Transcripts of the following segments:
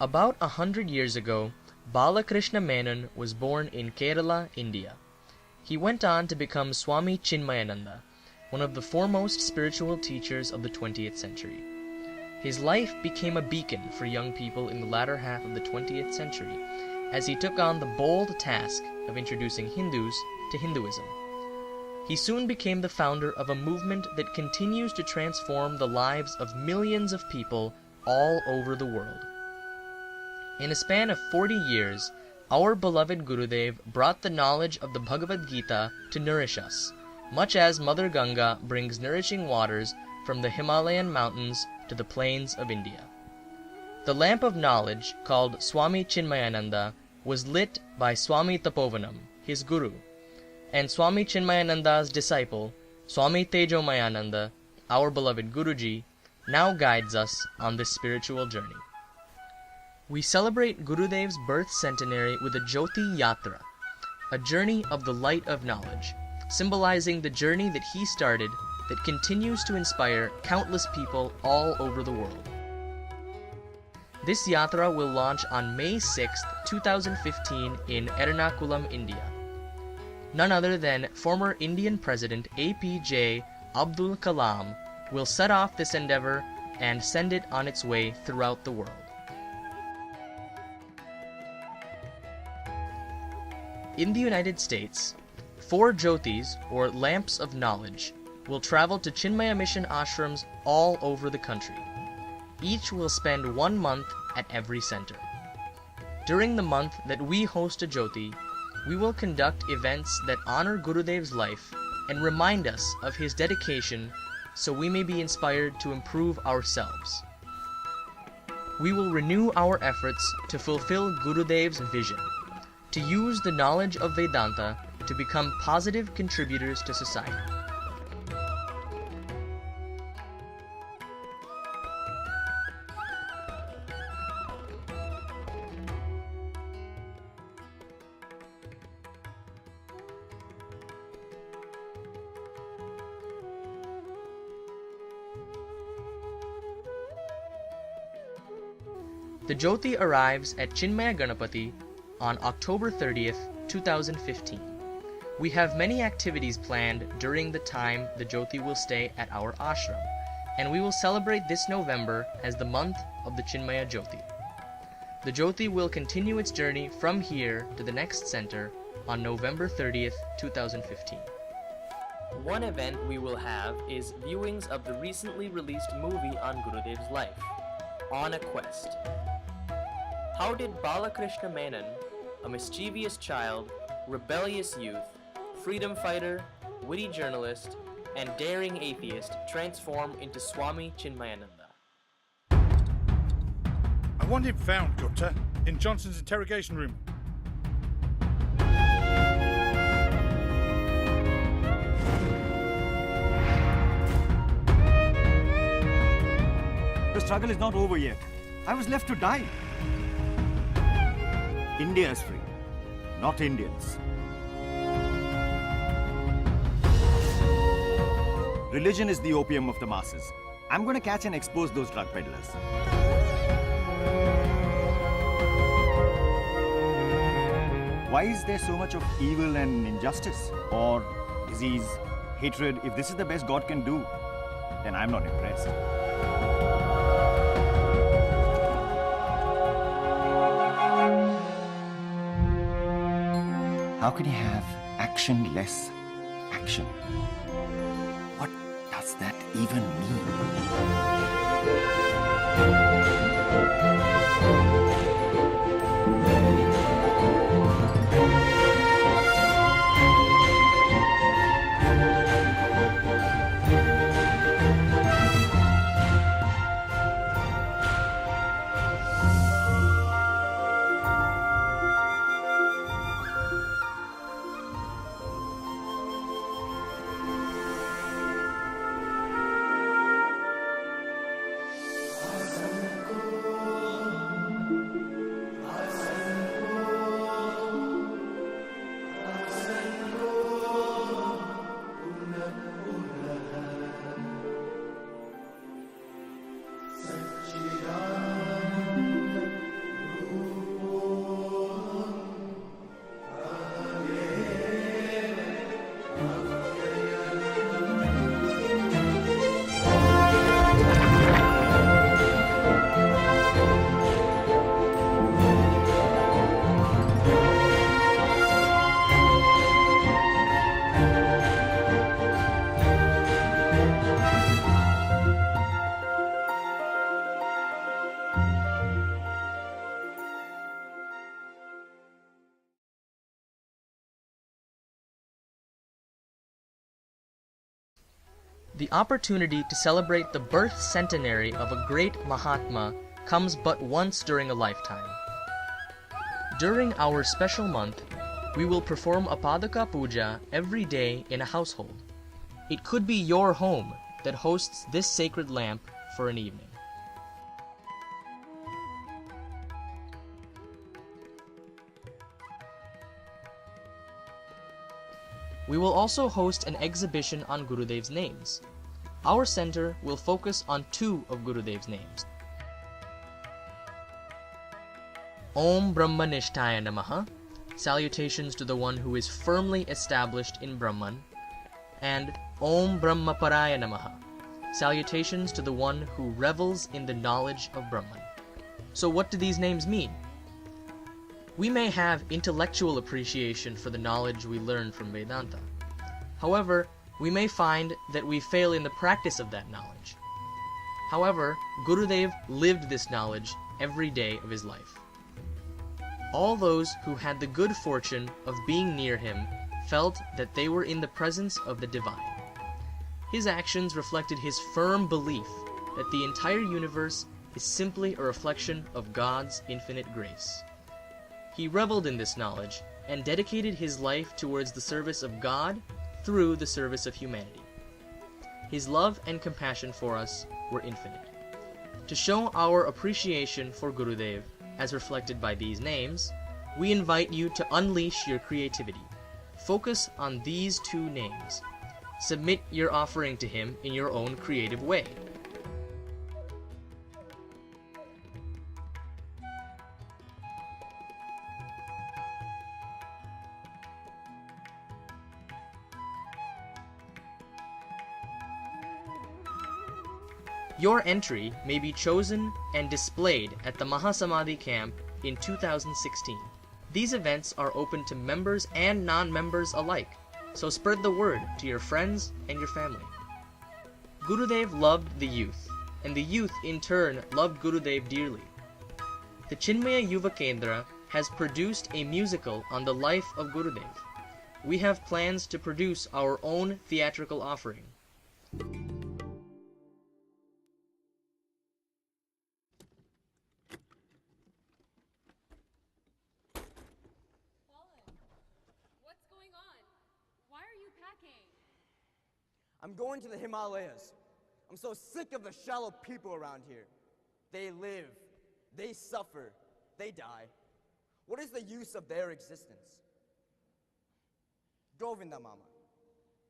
About 100 years ago, Balakrishna Menon was born in Kerala, India. He went on to become Swami Chinmayananda, one of the foremost spiritual teachers of the 20th century. His life became a beacon for young people in the latter half of the 20th century, as he took on the bold task of introducing Hindus to Hinduism. He soon became the founder of a movement that continues to transform the lives of millions of people all over the world. In a span of 40 years, our beloved Gurudev brought the knowledge of the Bhagavad Gita to nourish us, much as Mother Ganga brings nourishing waters from the Himalayan mountains to the plains of India. The lamp of knowledge, called Swami Chinmayananda, was lit by Swami Tapovanam, his guru, and Swami Chinmayananda's disciple, Swami Tejomayananda, our beloved Guruji, now guides us on this spiritual journey. We celebrate Gurudev's birth centenary with a Jyoti Yatra, a journey of the light of knowledge, symbolizing the journey that he started that continues to inspire countless people all over the world. This yatra will launch on May 6, 2015 in Ernakulam, India. None other than former Indian President APJ Abdul Kalam will set off this endeavor and send it on its way throughout the world. In the United States, 4 Jyotis, or lamps of knowledge, will travel to Chinmaya Mission ashrams all over the country. Each will spend 1 month at every center. During the month that we host a Jyoti, we will conduct events that honor Gurudev's life and remind us of his dedication so we may be inspired to improve ourselves. We will renew our efforts to fulfill Gurudev's vision, to use the knowledge of Vedanta to become positive contributors to society. The Jyoti arrives at Chinmaya Ganapati on October 30th, 2015. We have many activities planned during the time the Jyoti will stay at our ashram, and we will celebrate this November as the month of the Chinmaya Jyoti. The Jyoti will continue its journey from here to the next center on November 30th, 2015. One event we will have is viewings of the recently released movie on Gurudev's life, On a Quest. How did Balakrishna Menon, a mischievous child, rebellious youth, freedom fighter, witty journalist, and daring atheist transform into Swami Chinmayananda? I want him found, Gupta, in Johnson's interrogation room. The struggle is not over yet. I was left to die. India is free, not Indians. Religion is the opium of the masses. I'm going to catch and expose those drug peddlers. Why is there so much of evil and injustice? Or disease, hatred? If this is the best God can do, then I'm not impressed. How can you have action-less action? What does that even mean? The opportunity to celebrate the birth centenary of a great Mahatma comes but once during a lifetime. During our special month, we will perform a Padaka Puja every day in a household. It could be your home that hosts this sacred lamp for an evening. We will also host an exhibition on Gurudev's names. Our center will focus on 2 of Gurudev's names. Om Brahmanishtaya Namaha, salutations to the one who is firmly established in Brahman, and Om Brahmaparaya Namaha, salutations to the one who revels in the knowledge of Brahman. So what do these names mean? We may have intellectual appreciation for the knowledge we learn from Vedanta. However, we may find that we fail in the practice of that knowledge. However, Gurudev lived this knowledge every day of his life. All those who had the good fortune of being near him felt that they were in the presence of the divine. His actions reflected his firm belief that the entire universe is simply a reflection of God's infinite grace. He reveled in this knowledge and dedicated his life towards the service of God through the service of humanity. His love and compassion for us were infinite. To show our appreciation for Gurudev, as reflected by these names, we invite you to unleash your creativity. Focus on these 2 names. Submit your offering to him in your own creative way. Your entry may be chosen and displayed at the Mahasamadhi camp in 2016. These events are open to members and non-members alike, so spread the word to your friends and your family. Gurudev loved the youth, and the youth in turn loved Gurudev dearly. The Chinmaya Yuva Kendra has produced a musical on the life of Gurudev. We have plans to produce our own theatrical offering. I'm going to the Himalayas. I'm so sick of the shallow people around here. They live, they suffer, they die. What is the use of their existence? Govinda Mama,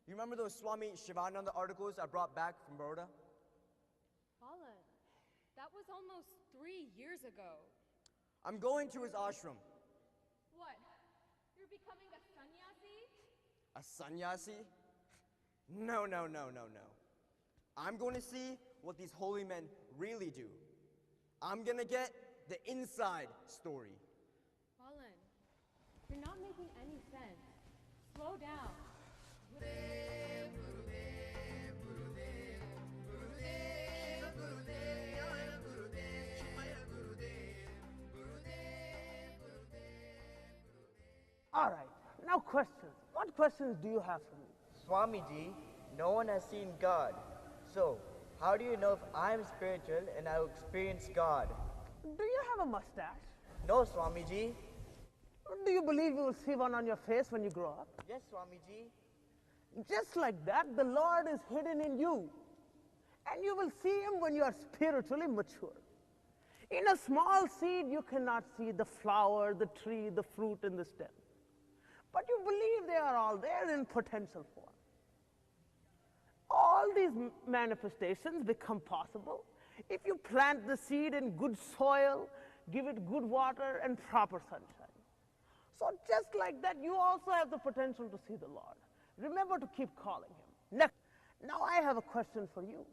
you remember those Swami Shivananda articles I brought back from Baroda? Colin, that was almost 3 years ago. I'm going to his ashram. What? You're becoming a sannyasi? A sannyasi? No. I'm going to see what these holy men really do. I'm going to get the inside story. Colin, you're not making any sense. Slow down. All right, now questions. What questions do you have for me? Swamiji, no one has seen God. So, how do you know if I'm spiritual and I will experience God? Do you have a mustache? No, Swamiji. Do you believe you will see one on your face when you grow up? Yes, Swamiji. Just like that, the Lord is hidden in you. And you will see him when you are spiritually mature. In a small seed, you cannot see the flower, the tree, the fruit, and the stem. But you believe they are all there in potential form. All these manifestations become possible if you plant the seed in good soil, give it good water and proper sunshine. So just like that, you also have the potential to see the Lord. Remember to keep calling him. Next, now I have a question for you.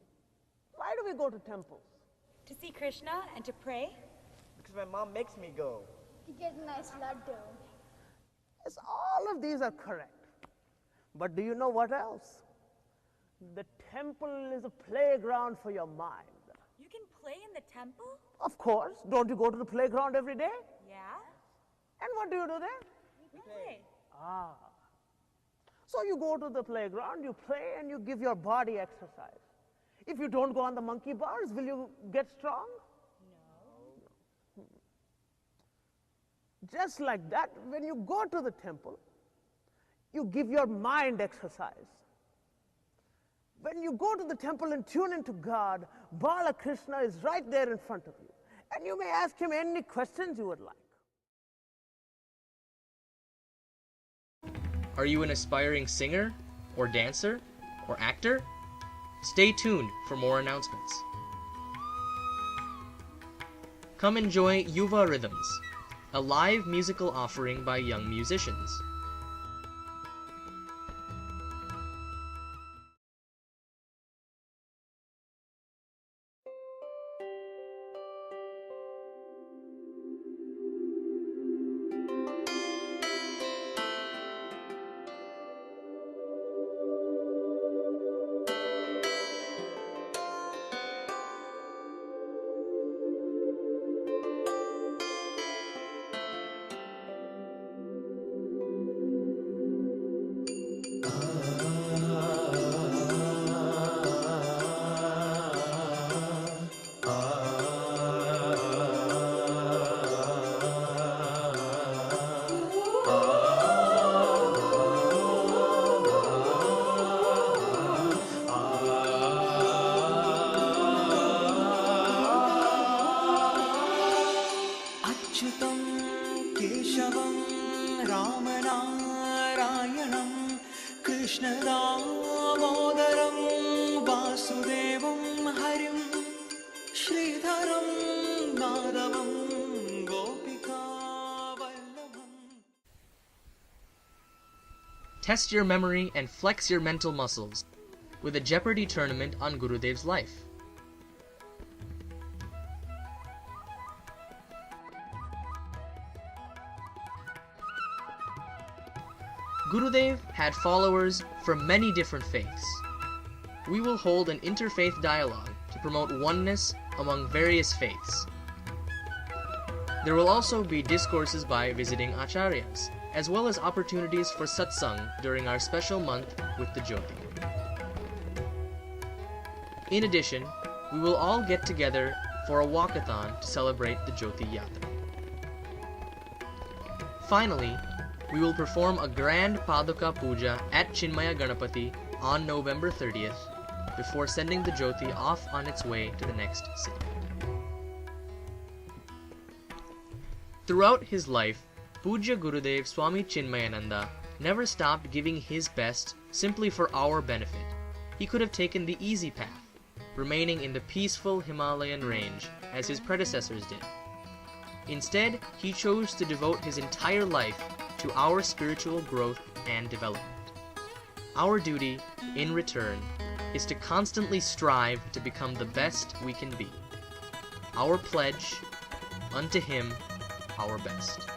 Why do we go to temples? To see Krishna and to pray. Because my mom makes me go. To get a nice laddu. Yes, all of these are correct. But do you know what else? The temple is a playground for your mind. You can play in the temple? Of course. Don't you go to the playground every day? Yeah. And what do you do there? We play. Ah. So you go to the playground, you play, and you give your body exercise. If you don't go on the monkey bars, will you get strong? No. Just like that, when you go to the temple, you give your mind exercise. When you go to the temple and tune into God, Balakrishna is right there in front of you. And you may ask him any questions you would like. Are you an aspiring singer, or dancer, or actor? Stay tuned for more announcements. Come enjoy Yuva Rhythms, a live musical offering by young musicians. Test your memory and flex your mental muscles with a Jeopardy tournament on Gurudev's life. Gurudev had followers from many different faiths. We will hold an interfaith dialogue to promote oneness among various faiths. There will also be discourses by visiting acharyas, as well as opportunities for satsang during our special month with the Jyoti. In addition, we will all get together for a walkathon to celebrate the Jyoti Yatra. Finally, we will perform a grand Paduka Puja at Chinmaya Ganapati on November 30th before sending the Jyoti off on its way to the next city. Throughout his life, Pujya Gurudev Swami Chinmayananda never stopped giving his best simply for our benefit. He could have taken the easy path, remaining in the peaceful Himalayan range as his predecessors did. Instead, he chose to devote his entire life to our spiritual growth and development. Our duty, in return, is to constantly strive to become the best we can be. Our pledge, unto him, our best.